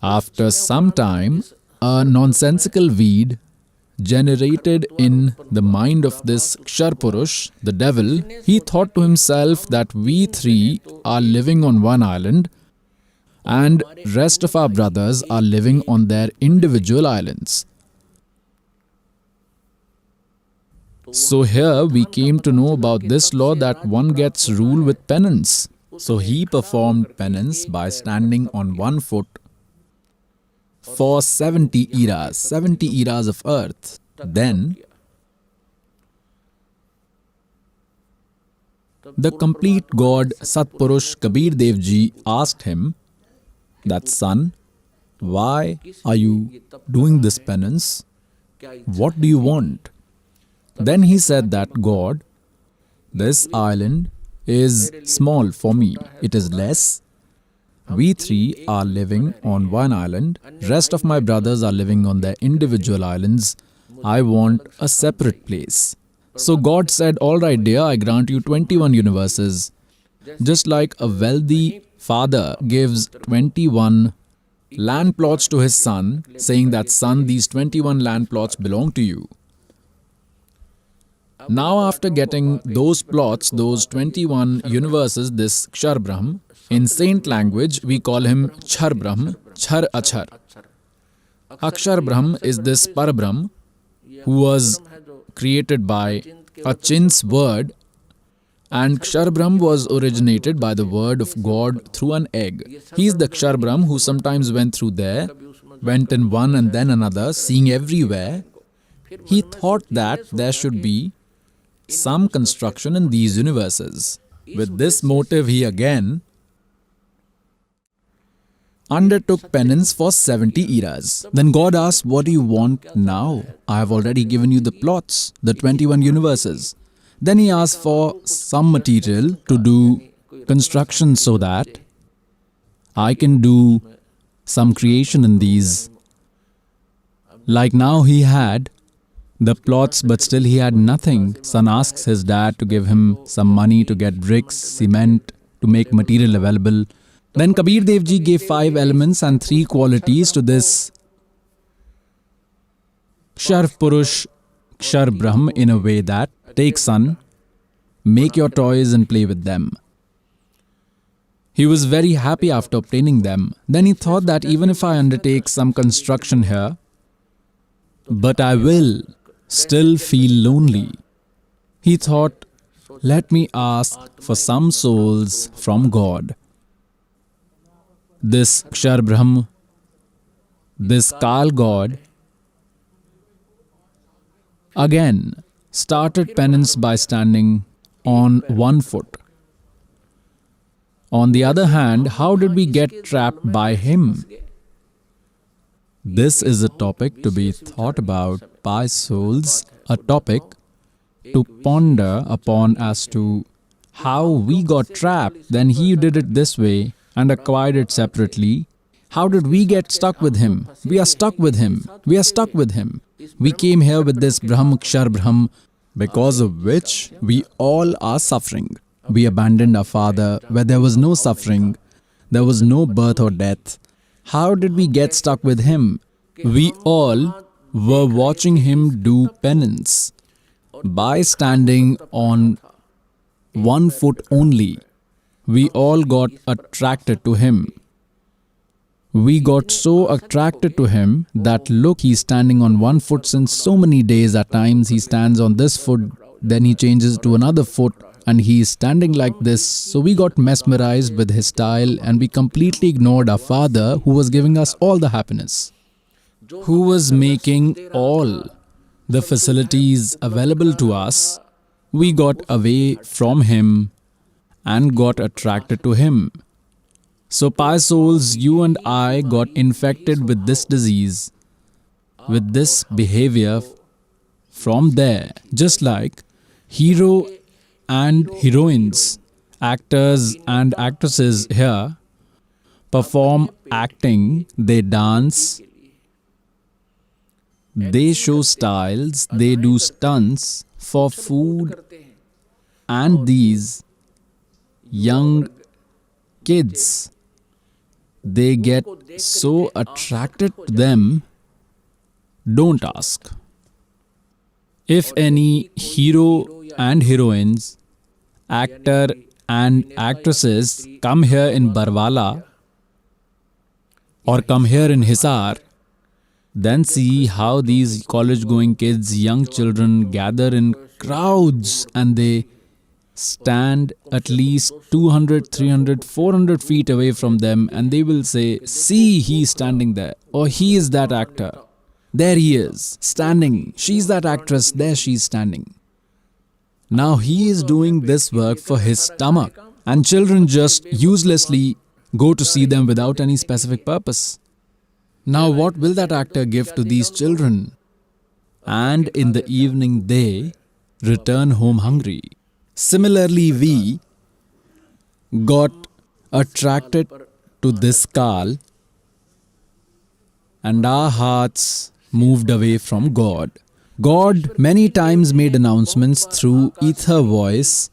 After some time, a nonsensical weed generated in the mind of this Ksharpurush, the devil. He thought to himself that we three are living on one island and rest of our brothers are living on their individual islands. So here we came to know about this law that one gets rule with penance. So he performed penance by standing on one foot for 70 eras of earth. Then the complete God Satpurush Kabir Dev Ji asked him that, son, why are you doing this penance? What do you want? Then he said that, God, this island is small for me. It is less. We three are living on one island. Rest of my brothers are living on their individual islands. I want a separate place. So God said, all right, dear, I grant you 21 universes. Just like a wealthy father gives 21 land plots to his son, saying that, son, these 21 land plots belong to you. Now after getting those plots, those 21 universes, this Kshar Brahm, in saint language we call him Chhar Brahm, Chhar Achhar. Akshar Brahm is this Par Brahm who was created by a Chin's word, and Kshar Brahm was originated by the word of God through an egg. He is the Kshar Brahm who sometimes went through there, went in one and then another, seeing everywhere. He thought that there should be some construction in these universes. With this motive, he again undertook penance for 70 eras. Then God asked, what do you want now? I have already given you the plots, the 21 universes. Then he asked for some material to do construction so that I can do some creation in these. Like now he had the plots, but still he had nothing. Son asks his dad to give him some money to get bricks, cement, to make material available. Then Kabir Dev Ji gave 5 elements and 3 qualities to this Kshar Purush, Kshar Brahm in a way that, take son, make your toys and play with them. He was very happy after obtaining them. Then he thought that even if I undertake some construction here, but I will still feel lonely. He thought, let me ask for some souls from God. This Kshar Brahm, this Kaal God, again started penance by standing on one foot. On the other hand, how did we get trapped by him? This is a topic to be thought about by souls, a topic to ponder upon as to how we got trapped. Then he did it this way and acquired it separately. How did we get stuck with him? We are stuck with him. We are stuck with him. We came here with this Brahm, Kshar Brahm, because of which we all are suffering. We abandoned our father where there was no suffering, there was no birth or death. How did we get stuck with him? We all were watching him do penance by standing on one foot only. We all got attracted to him. We got so attracted to him that look, he's standing on one foot since so many days. At times he stands on this foot, then he changes to another foot and he is standing like this. So we got mesmerized with his style and we completely ignored our father who was giving us all the happiness, who was making all the facilities available to us. We got away from him and got attracted to him. So pious souls, you and I got infected with this disease, with this behavior from there. Just like hero and heroines, actors and actresses here perform acting, they dance, they show styles, they do stunts for food, and these young kids, they get so attracted to them, don't ask. If any hero and heroines, actor and actresses come here in Barwala or come here in Hisar, then see how these college-going kids, young children gather in crowds and they stand at least 200, 300, 400 feet away from them and they will say, see, he's standing there, or he is that actor. There he is, standing. She's that actress, there she's standing. Now he is doing this work for his stomach, and children just uselessly go to see them without any specific purpose. Now what will that actor give to these children? And in the evening they return home hungry. Similarly, we got attracted to this Kaal and our hearts moved away from God. God many times made announcements through ether voice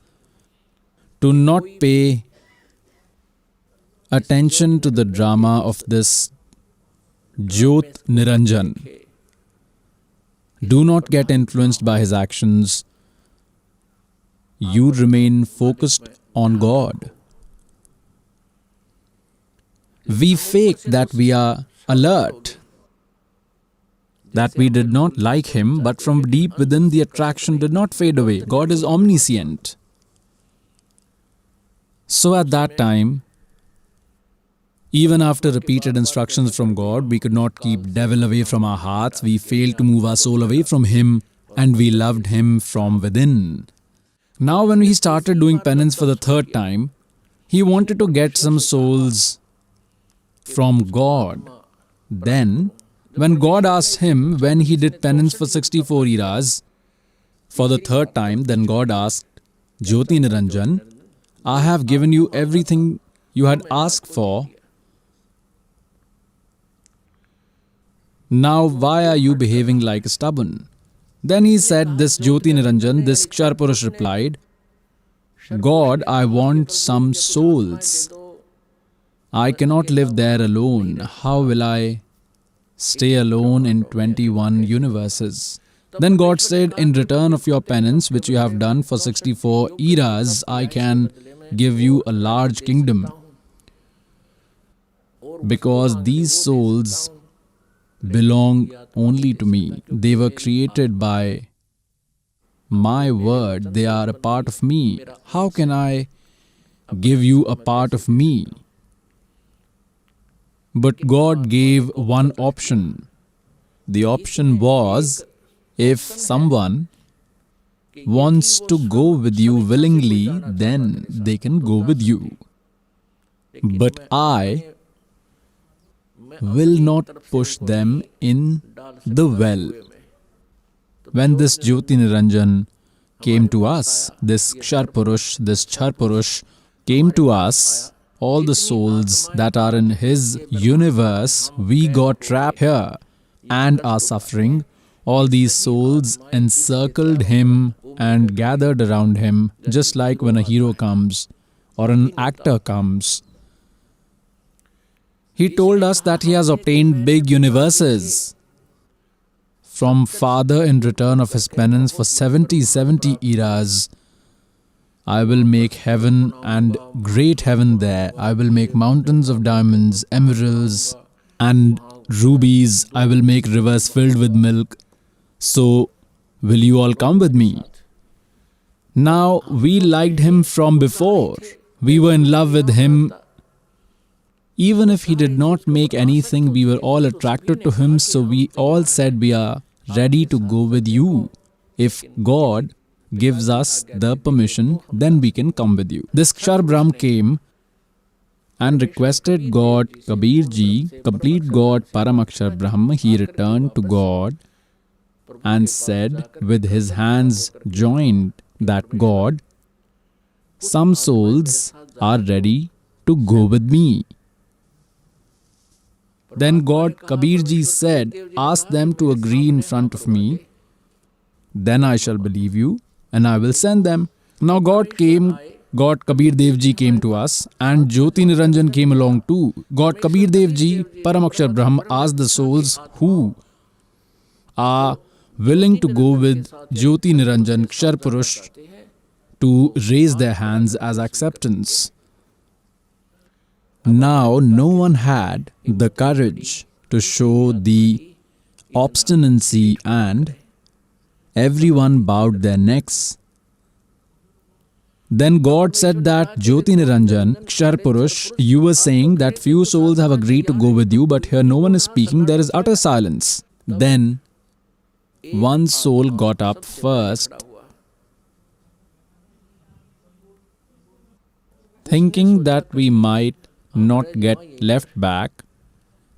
to not pay attention to the drama of this Jyot Niranjan. Do not get influenced by his actions. You remain focused on God. We fake that we are alert, that we did not like him, but from deep within the attraction did not fade away. God is omniscient. So at that time, even after repeated instructions from God, we could not keep devil away from our hearts. We failed to move our soul away from him, and we loved him from within. Now when he started doing penance for the third time, he wanted to get some souls from God. Then, when God asked him when he did penance for 64 eras, for the third time, then God asked, Jyoti Niranjan, I have given you everything you had asked for. Now why are you behaving like a stubborn? Then he said, this Jyoti Niranjan, this Kshar Purush replied, God, I want some souls. I cannot live there alone. How will I stay alone in 21 universes? Then God said, in return of your penance which you have done for 64 eras, I can give you a large kingdom. Because these souls belong only to me. They were created by my word. They are a part of me. How can I give you a part of me? But God gave one option. The option was, if someone wants to go with you willingly, then they can go with you. But I will not push them in the well. When this Jyoti Niranjan came to us, this Kshar Purush, this Char Purush came to us, all the souls that are in his universe, we got trapped here and are suffering. All these souls encircled him and gathered around him, just like when a hero comes or an actor comes. He told us that he has obtained big universes from Father in return of his penance for 70 eras. I will make heaven and great heaven there. I will make mountains of diamonds, emeralds and rubies. I will make rivers filled with milk. So, will you all come with me? Now, we liked him from before. We were in love with him. Even if he did not make anything, we were all attracted to him. So we all said, we are ready to go with you. If God gives us the permission, then we can come with you. This Kshar Brahm came and requested God, Kabir ji, complete God, Paramakshar Brahma. He returned to God and said with his hands joined that God, some souls are ready to go with me. Then God, Kabir ji said, ask them to agree in front of me, then I shall believe you and I will send them. Now God came God Kabir Dev Ji came to us and Jyoti Niranjan came along too. God Kabir Dev Ji, Paramakshar Brahm, asked the souls who are willing to go with Jyoti Niranjan Kshar Purush to raise their hands as acceptance. Now, no one had the courage to show the obstinacy and everyone bowed their necks. Then God said that Jyoti Niranjan, Kshar Purush, you were saying that few souls have agreed to go with you, but here no one is speaking, there is utter silence. Then one soul got up first, thinking that we might not get left back.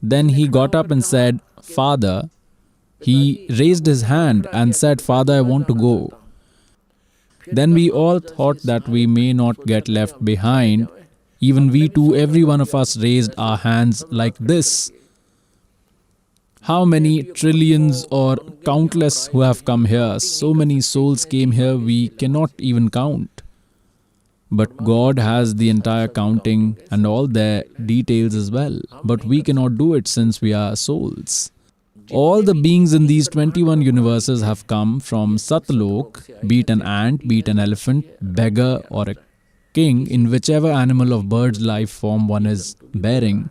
Then he got up and said, Father. He raised his hand and said, Father, I want to go. Then we all thought that we may not get left behind. Even we too, every one of us raised our hands like this. How many trillions or countless who have come here? So many souls came here, we cannot even count. But God has the entire counting and all their details as well. But we cannot do it since we are souls. All the beings in these 21 universes have come from Satlok, be it an ant, be it an elephant, beggar or a king, in whichever animal of bird's life form one is bearing.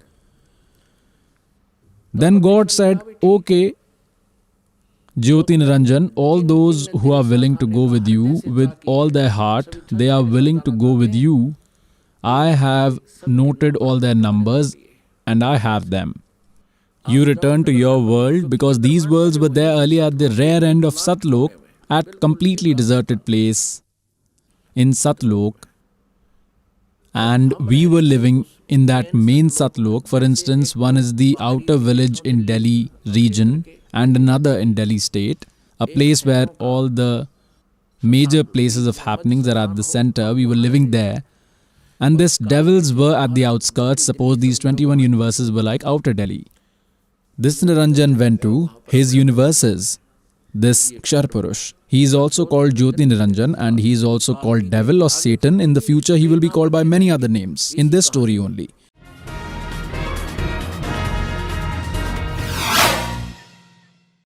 Then God said, okay, Jyoti Niranjan, all those who are willing to go with you with all their heart, they are willing to go with you. I have noted all their numbers and I have them. You return to your world because these worlds were there earlier at the rear end of Satlok, at completely deserted place in Satlok. And we were living in that main Satlok. For instance, one is the outer village in Delhi region and another in Delhi state, a place where all the major places of happenings are at the center. We were living there. And these devils were at the outskirts. Suppose these 21 universes were like outer Delhi. This Niranjan went to his universes, this Kshar Purush. He is also called Jyoti Niranjan and he is also called devil or Satan. In the future he will be called by many other names, in this story only.